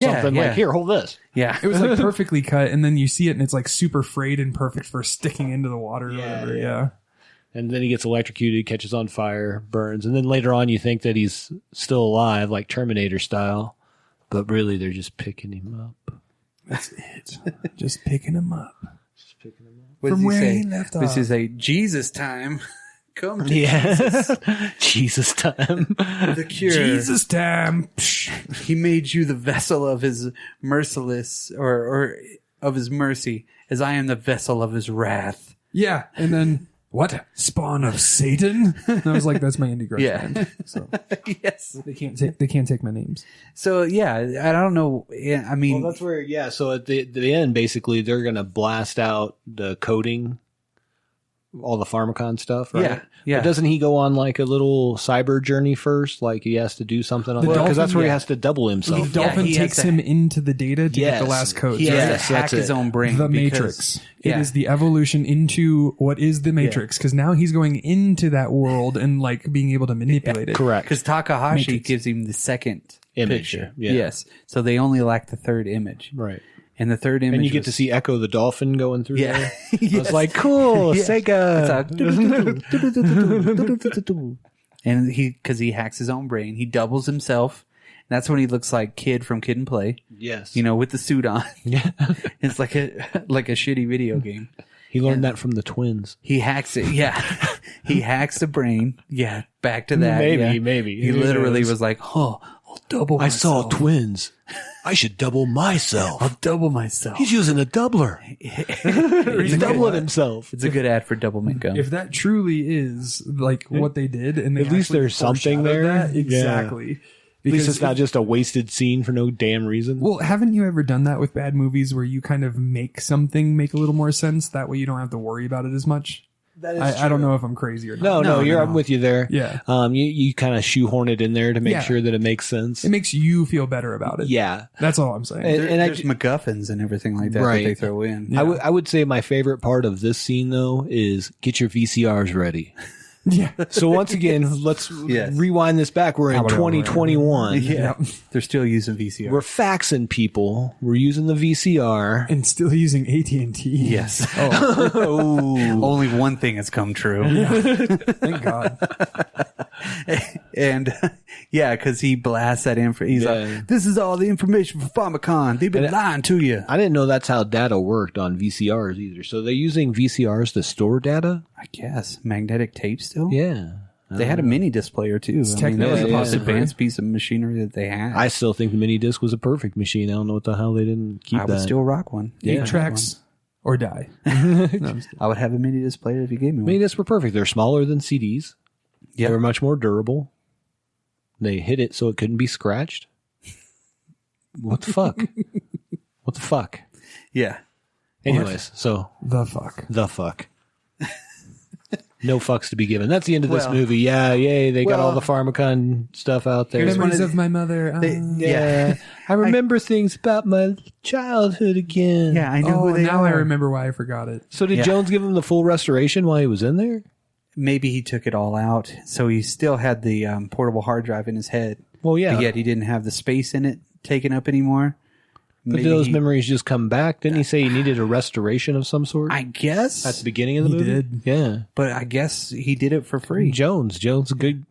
something like, here, hold this. Yeah. It was like perfectly cut, and then you see it and it's like super frayed and perfect for sticking into the water or whatever. Yeah. And then he gets electrocuted, catches on fire, burns. And then later on you think that he's still alive, like Terminator style. But really, they're just picking him up. That's it. Just picking him up. From where he left off. This is a Jesus time. Come to Jesus. Jesus time. The cure. Jesus time. He made you the vessel of his merciless or of his mercy, as I am the vessel of his wrath. Yeah. And then, what? Spawn of Satan? And I was like, that's my indie grunge band. So Yes. they can't take my names. So, yeah, I don't know. Yeah, I mean, Well, that's where, so at the end, basically, they're going to blast out the coding, all the pharmacon stuff, right? Yeah. But doesn't he go on like a little cyber journey first? Like he has to do something on that? Dolphin, Because that's where he has to double himself. The Dolphin he has takes him into the data to get the last code. He has Yes, to hack that's his it. own brain. The because- Matrix. It is the evolution into what is the Matrix, because now he's going into that world and like being able to manipulate it. Correct. Because Takahashi Matrix. gives him the second Image, picture. yeah. Yes. So they only lack the third image. Right. And the third image And you get to was- see Echo the Dolphin going through there. Yes. I was like, cool, Sega. And because he hacks his own brain, he doubles himself. That's when he looks like Kid from Kid and Play, Yes. you know, with the suit on. Yeah. It's like a shitty video game. He learned that from the twins. He hacks it. Yeah. He hacks the brain. Yeah. Back to that. Maybe. He literally was like, oh, I'll double myself. twins. I should double myself. I'll double myself. He's using a doubler. He's doubling himself. It's a good ad for Double Mint Gum. If that truly is like what they did, and they At least actually there's something foreshadowed there. that, Yeah. exactly. At least Because it's not just a wasted scene for no damn reason. well, haven't you ever done that with bad movies where you kind of make something make a little more sense? That way you don't have to worry about it as much. That is I don't know if I'm crazy or not. No, I'm with you there. Yeah. You kind of shoehorn it in there to make Yeah. sure that it makes sense. It makes you feel better about it. Yeah. That's all I'm saying. And There's MacGuffins and everything like that Right. that they throw in. Yeah. I would say my favorite part of this scene, though, is get your VCRs ready. yeah. So once again, let's Yes. rewind this back. We're in 2021. Yeah. They're still using VCR. We're faxing people. We're using the VCR. And still using AT&T. Yes. Oh. Only one thing has come true. Thank God. And yeah, because he blasts that info. He's Yeah. like, this is all the information for Famicom. They've been lying to you. I didn't know that's how data worked on VCRs either. So they're using VCRs to store data? I guess. Magnetic tape still? Yeah. They had a mini disc player too. That was technically the most possible. advanced piece of machinery that they had. I still think the mini disc was a perfect machine. I don't know what the hell they didn't keep I that. would still rock one. Eight Yeah. tracks or die. I would have a mini disc player if you gave me one. Mini discs were perfect. They're smaller than CDs. Yeah. They were much more durable. They hit it so it couldn't be scratched. What the fuck? What the fuck? Yeah. Anyways, so The fuck. the fuck. No fucks to be given. That's the end of this Well- movie. Yeah, yay. They got Well- all the Pharmacon stuff out there. Here's one Memories of of my mother. Yeah. I remember things about my childhood again. Yeah, I know Oh, who they now are. I remember why I forgot it. So did Yeah. Jones give him the full restoration while he was in there? Maybe he took it all out, so he still had the portable hard drive in his head. Well, yeah. But yet he didn't have the space in it taken up anymore. But Maybe did those he- memories just come back? Didn't he say he needed a restoration of some sort? I guess. At the beginning of the He movie? did. Yeah. But I guess he did it for free. Jones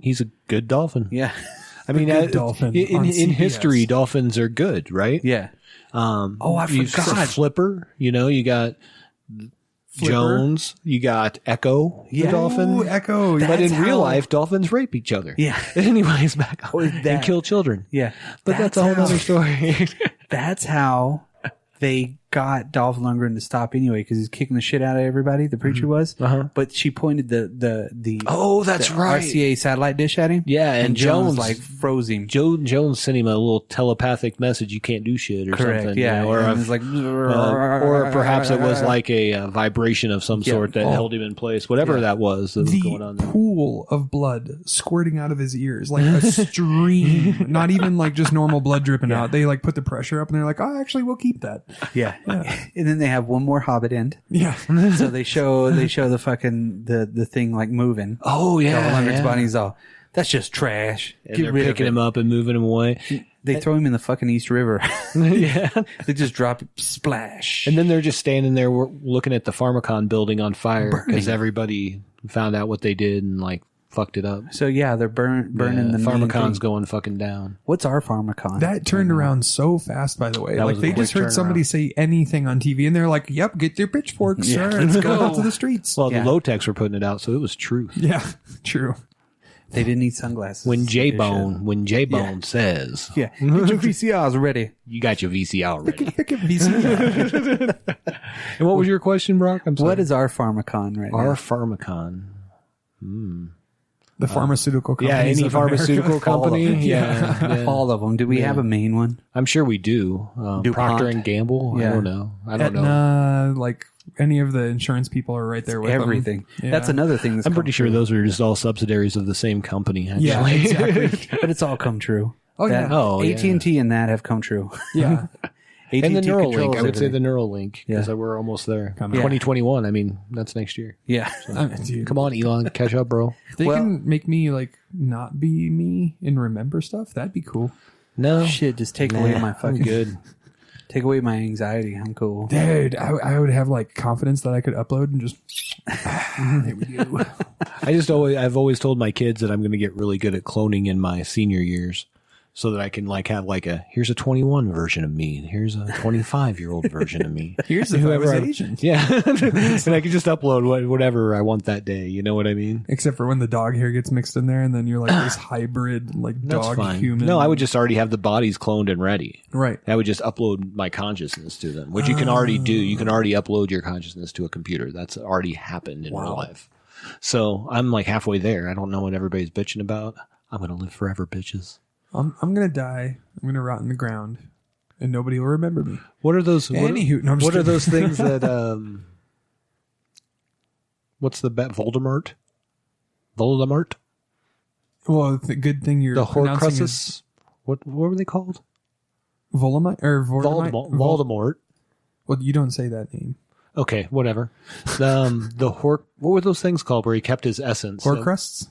he's a good dolphin. Yeah. I mean, good dolphin in on CBS. history, dolphins are good, right? Yeah. Oh, I forgot. Flipper, you got Flipper. Jones, you got Echo, the dolphin. Ooh, Echo. But in That's real how- life, dolphins rape each other. Yeah. Anyways, back Oh, and that- kill children. Yeah. But that's a whole how- other story. That's how they got Dolph Lundgren to stop anyway, because he's kicking the shit out of everybody. The preacher was. Uh-huh. But she pointed the Oh, that's the right. RCA satellite dish at him. Yeah, and Jones- like froze him. Jones sent him a little telepathic message, you can't do shit or Correct. something. Yeah. Or, and it's like, or perhaps it was like a vibration of some Yeah. sort that Oh. held him in place. Whatever that was going on The there. pool of blood squirting out of his ears, like a stream, not even like just normal blood dripping out. They like put the pressure up and they're like, oh, actually, we'll keep that. yeah. And then they have one more Hobbit end. Yeah. So they show the fucking the thing like moving. Oh, Dolph yeah. Lundgren's yeah. body's all, that's just trash. And they're picking him up and moving him away. They throw him in the fucking East River. Yeah. They just drop it, splash. And then they're just standing there looking at the Pharmacon building on fire because everybody found out what they did and like fucked it up. So yeah, they're burning the Pharmacon's going fucking down. What's our Pharmacon? That turned around so fast, by the way. That Like was a they quick just heard somebody turnaround. say anything on TV, and they're like, "Yep, get your pitchforks, sir. Let's go out to the streets." Well, Yeah. the Low-Techs were putting it out, so it was truth. Yeah, true. They didn't need sunglasses. When J-Bone says, Yeah. Get your VCRs ready. you got your VCR ready. Pick up VCR. And what was your question, Brock? I'm sorry. What is our Pharmacon right our now? Pharmacon? The pharmaceutical company. Yeah, any pharmaceutical company. Yeah. All of them. Do we have a main one? I'm sure we do. DuPont? Procter and Gamble. Yeah. I don't know. Aetna, like any of the insurance people are right there with them. Everything. Yeah. That's another thing that's I'm come pretty sure true. those are just all subsidiaries of the same company. Actually. Yeah, exactly. But it's all come true. Oh, yeah. Oh, yeah. AT&T and that have come true. Yeah. AT&T And the Neuralink. controls I would say the everything. Neuralink because Yeah. we're almost there. Coming. Yeah. 2021. I mean, that's next year. Yeah. Dude, Come on, Elon, catch up, bro. if they Well- can make me like not be me and remember stuff, that'd be cool. No, Shit, just take away my I'm fucking good. Take away my anxiety. I'm cool. Dude, I would have like confidence that I could upload and just there we go. I've always told my kids that I'm going to get really good at cloning in my senior years, so that I can like have like here's a 21 version of me, and here's a 25-year-old version of me. Here's if I was Asian. Yeah, and I can just upload whatever I want that day. You know what I mean? Except for when the dog hair gets mixed in there, and then you're like this hybrid, like That's dog fine. human. No, I would just already have the bodies cloned and ready. right. I would just upload my consciousness to them, which you can already do. You can already upload your consciousness to a computer. That's already happened in real life. So I'm like halfway there. I don't know what everybody's bitching about. I'm going to live forever, bitches. I'm gonna die. I'm gonna rot in the ground, and nobody will remember me. What are those? Anywho, no, I'm just what are kidding. those things that? What's the bet? Voldemort. Voldemort. Well, the good thing you're The pronouncing is Horcruxes. What were they called? Voldemort or Voldemort. Voldemort. Well, you don't say that name. Okay, whatever. What were those things called where he kept his essence? Horcrusts.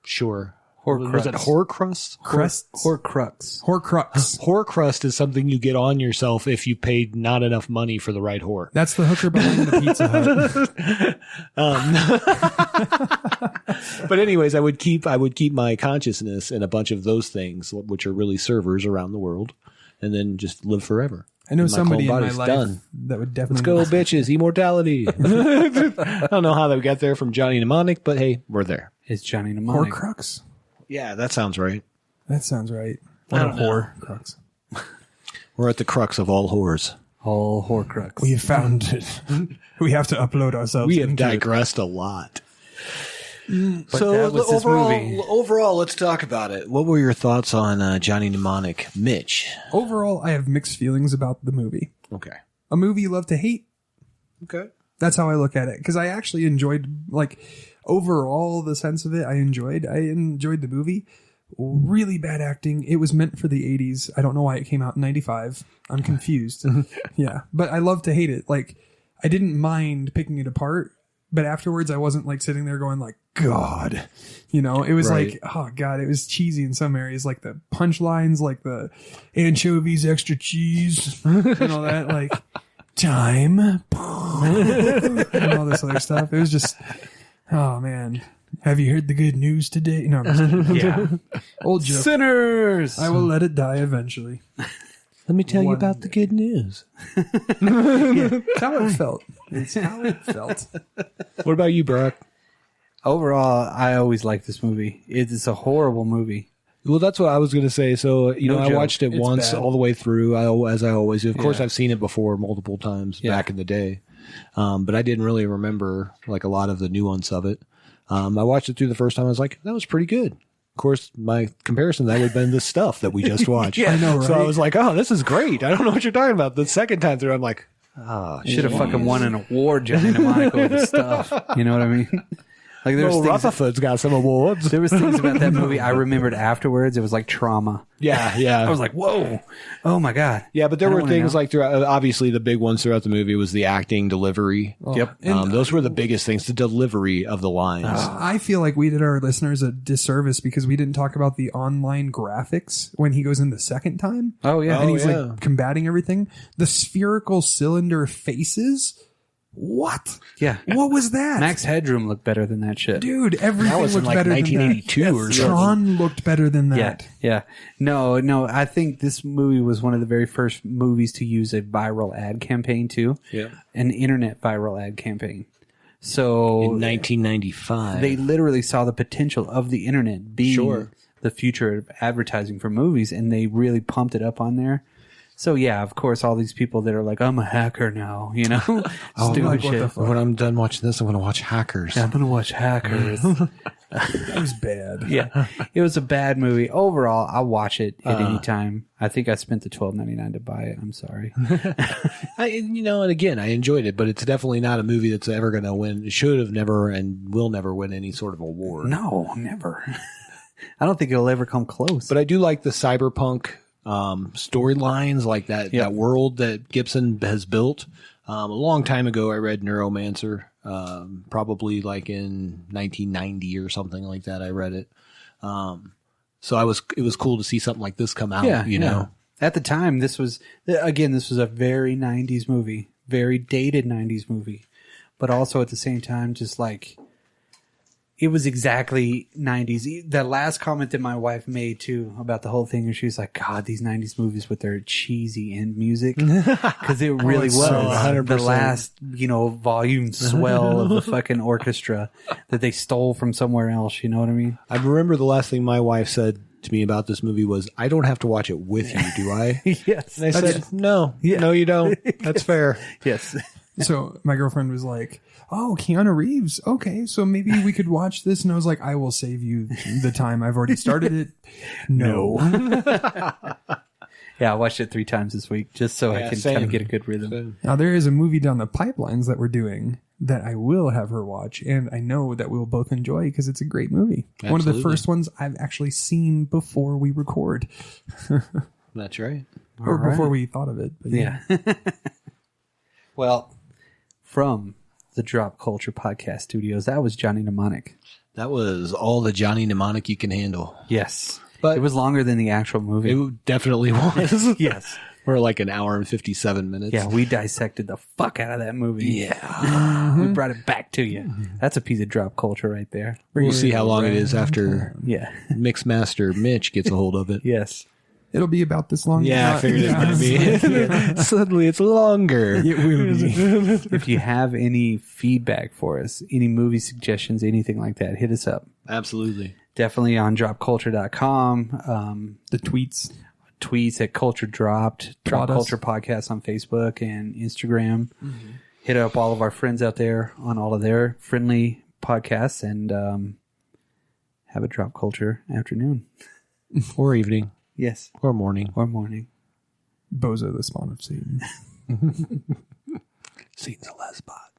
Sure. Horcrux. Was it Horcrust? Crusts. Horcrux. Horcrux. Horcrust is something you get on yourself if you paid not enough money for the right whore. That's the hooker behind the Pizza Hut. But anyways, I would keep my consciousness in a bunch of those things, which are really servers around the world, and then just live forever. I know And somebody in clone my body's life done. that would definitely. Let's go, bitches! Immortality. I don't know how they got there from Johnny Mnemonic, but hey, we're there. It's Johnny Mnemonic. Horcrux. Yeah, that sounds right. That sounds right. I What a don't know. Horcrux. We're at the crux of all whores. All Horcrux. We have found it. We have to upload ourselves. We have into it. digressed a lot. But that was this movie. overall, let's talk about it. What were your thoughts on Johnny Mnemonic, Mitch? Overall, I have mixed feelings about the movie. Okay. A movie you love to hate. Okay. That's how I look at it. Because I actually enjoyed, like, overall, the sense of it, I enjoyed the movie. Really bad acting. It was meant for the 80s. I don't know why it came out in 95. I'm confused. Yeah. But I love to hate it. Like, I didn't mind picking it apart. But afterwards, I wasn't, like, sitting there going, like, God. You know, it was Right. like, oh, God, it was cheesy in some areas. Like, the punchlines, like the anchovies, extra cheese, and all that. Like, time. and all this other stuff. It was just, oh, man. Have you heard the good news today? No, I'm just kidding. Yeah. Old joke. Sinners. I will let it die eventually. Let me tell you One about the good news. It's how it felt. It's how it felt. What about you, Brock? Overall, I always liked this movie. It's a horrible movie. Well, that's what I was going to say. So, No I joke. watched it It's once bad. all the way through, as I always do. Of course, Yeah. I've seen it before multiple times Yeah. back in the day. But I didn't really remember like a lot of the nuance of it. I watched it through the first time. I was like, that was pretty good. Of course, my comparison to that would have been the stuff that we just watched. I know, right? So I was like, oh, this is great. I don't know what you're talking about. The second time through, I'm like, oh, Should have fucking won an award, Johnny Mnemonic, over this stuff. You know what I mean? Like there was things Rutherford's got some awards. there was things about that movie I remembered afterwards. It was like trauma. Yeah, yeah. I was like, whoa, oh my God. Yeah, but there I don't were wanna things know. like throughout. Obviously, the big ones throughout the movie was the acting, delivery. Yep. And Those were the biggest things. The delivery of the lines. I feel like we did our listeners a disservice because we didn't talk about the online graphics when he goes in the second time. Oh yeah. And he's yeah. like combating everything. The spherical cylinder faces. What? Yeah. What was that? Max Headroom looked better than that shit. Dude, everything That was in looked like better 1982 than or that. something. Tron looked better than Yeah, that. yeah. No, I think this movie was one of the very first movies to use a viral ad campaign too. Yeah. An internet viral ad campaign. So In 1995. they literally saw the potential of the internet being Sure. the future of advertising for movies, and they really pumped it up on there. So yeah, of course, all these people that are like, I'm a hacker now, you know, stupid like, what shit. the fuck? When I'm done watching this, I'm going to watch Hackers. I'm gonna watch Hackers. That was bad. Yeah, it was a bad movie. Overall, I'll watch it at any time. I think I spent the $12.99 to buy it. I'm sorry. And again, I enjoyed it, but it's definitely not a movie that's ever going to win. It should have never and will never win any sort of award. No, never. I don't think it'll ever come close. But I do like the cyberpunk storylines, like that world that Gibson has built. A long time ago, I read Neuromancer, probably like in 1990 or something like that. I read it. So it was cool to see something like this come out, you know. At the time, this was a very 90s movie, very dated 90s movie, but also at the same time, just like, it was exactly 90s. The last comment that my wife made too about the whole thing, and she was like, God, these 90s movies with their cheesy end music. Because it really was. 100%. The last, volume swell of the fucking orchestra that they stole from somewhere else. You know what I mean? I remember the last thing my wife said to me about this movie was, I don't have to watch it with you, do I? Yes. And I said, no, you don't. That's fair. Yes. So my girlfriend was like, oh, Keanu Reeves. Okay, so maybe we could watch this. And I was like, I will save you the time. I've already started it. No. Yeah, I watched it 3 times this week just so I can same. kind of get a good rhythm. Now, there is a movie down the pipelines that we're doing that I will have her watch. And I know that we'll both enjoy because it's a great movie. One of the Absolutely. first ones I've actually seen before we record. That's right. Or All before right. we thought of it. But Yeah. Well, from the Drop Culture Podcast Studios, that was Johnny Mnemonic. That was all the Johnny Mnemonic you can handle. Yes. But it was longer than the actual movie. It definitely was. Yes. We're like an hour and 57 minutes. Yeah, we dissected the fuck out of that movie. Yeah. We brought it back to you. That's a piece of drop culture right there. We'll see how long it is after Yeah. Mixmaster Mitch gets a hold of it. Yes. It'll be about this long. Yeah, I figured it might be. Suddenly it's longer. It will be. If you have any feedback for us, any movie suggestions, anything like that, hit us up. Absolutely. Definitely on dropculture.com. The tweets. Tweets at Culture Dropped, Drop Prod us. Culture Podcast on Facebook and Instagram. Hit up all of our friends out there on all of their friendly podcasts, and have a Drop Culture afternoon. Or evening. Yes. Or morning. Or morning. Bozo, the spawn of Satan. Satan's a lesbot.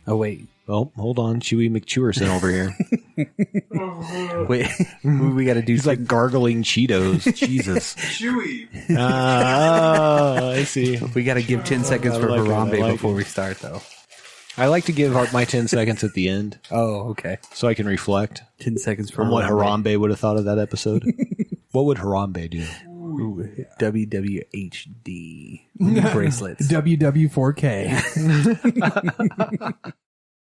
Oh, wait. Oh, hold on. Chewy McChewerson over here. Wait. We got to do He's some- like gargling Cheetos. Jesus. Chewy. I see. We got to give 10 seconds I for like it, I Harambe like before it. we start, though. I like to give my 10 seconds at the end Oh, okay. so I can reflect 10 seconds for on what Harambe. Harambe would have thought of that episode. What would Harambe do? Ooh, WWHD bracelets. WW4K.